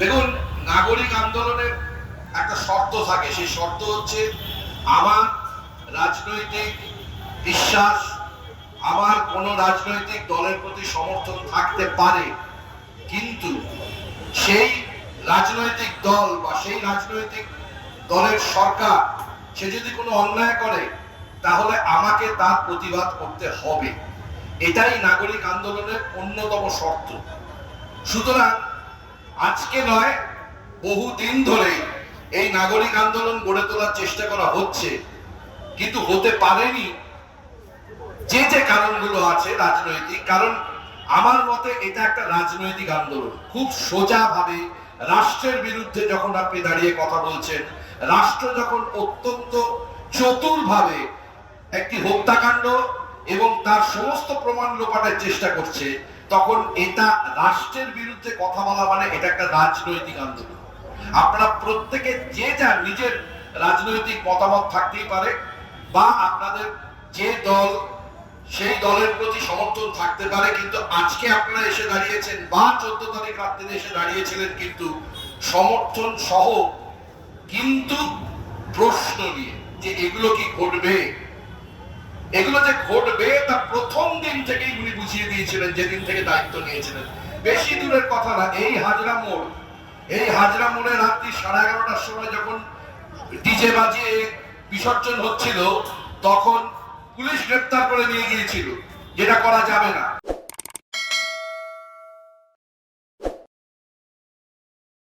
দেখুন, নাগরিক আন্দোলনের একটা শর্ত থাকে, সেই শর্ত হচ্ছে আমার রাজনৈতিক বিশ্বাস, আমার কোনো রাজনৈতিক দলের প্রতি সমর্থন থাকতে পারে, কিন্তু সেই রাজনৈতিক দল বা সেই রাজনৈতিক দলের সরকার সে যদি কোনো অন্যায় করে তাহলে আমাকে তার প্রতিবাদ করতে হবে। এটাই নাগরিক আন্দোলনের অন্যতম শর্ত। সুতরাং আজকে নয়, বহুদিন ধরে এই নাগরিক আন্দোলন গড়ে তোলার চেষ্টা করা হচ্ছে, কিন্তু হতে পারেনি যে যে কারণগুলো আছে রাজনৈতিক কারণ। আমার মতে এটা একটা রাজনৈতিক আন্দোলন। খুব সোজা ভাবে রাষ্ট্রের বিরুদ্ধে যখন আপনি দাঁড়িয়ে কথা বলছেন, রাষ্ট্র যখন অত্যন্ত চতুর ভাবে একটি হত্যাকাণ্ড এবং তার সমস্ত প্রমাণ লোপাটের চেষ্টা করছে, তখন এটা রাষ্ট্রের বিরুদ্ধে কথা বলা মানে এটা একটা রাজনৈতিক আন্দোলন। আপনারা প্রত্যেকে যে যার নিজের রাজনৈতিক মতামত থাকতেই পারে, বা আপনাদের যে দল সেই দলের প্রতি সমর্থন থাকতে পারে, কিন্তু আজকে আপনারা এসে দাঁড়িয়েছেন বা 14 তারিখ রাত্রে এসে দাঁড়িয়েছিলেন কিন্তু সমর্থন সহ, কিন্তু প্রশ্ন নিয়ে যে এগুলো কি ঘটবে। এগুলো যে ঘটবে তা প্রথম দিন থেকেই উনি বুঝিয়ে দিয়েছিলেন, যেদিন থেকে দায়িত্ব নিয়েছিলেন। বেশি দূরের কথা না, এই হাজরা মোড়ে রাত্রি 11:30টার সময় যখন ডিজে বাজিয়ে বিসর্জন হচ্ছিল, তখন পুলিশ গ্রেপ্তার করে নিয়ে গিয়েছিল, যেটা করা যাবে না।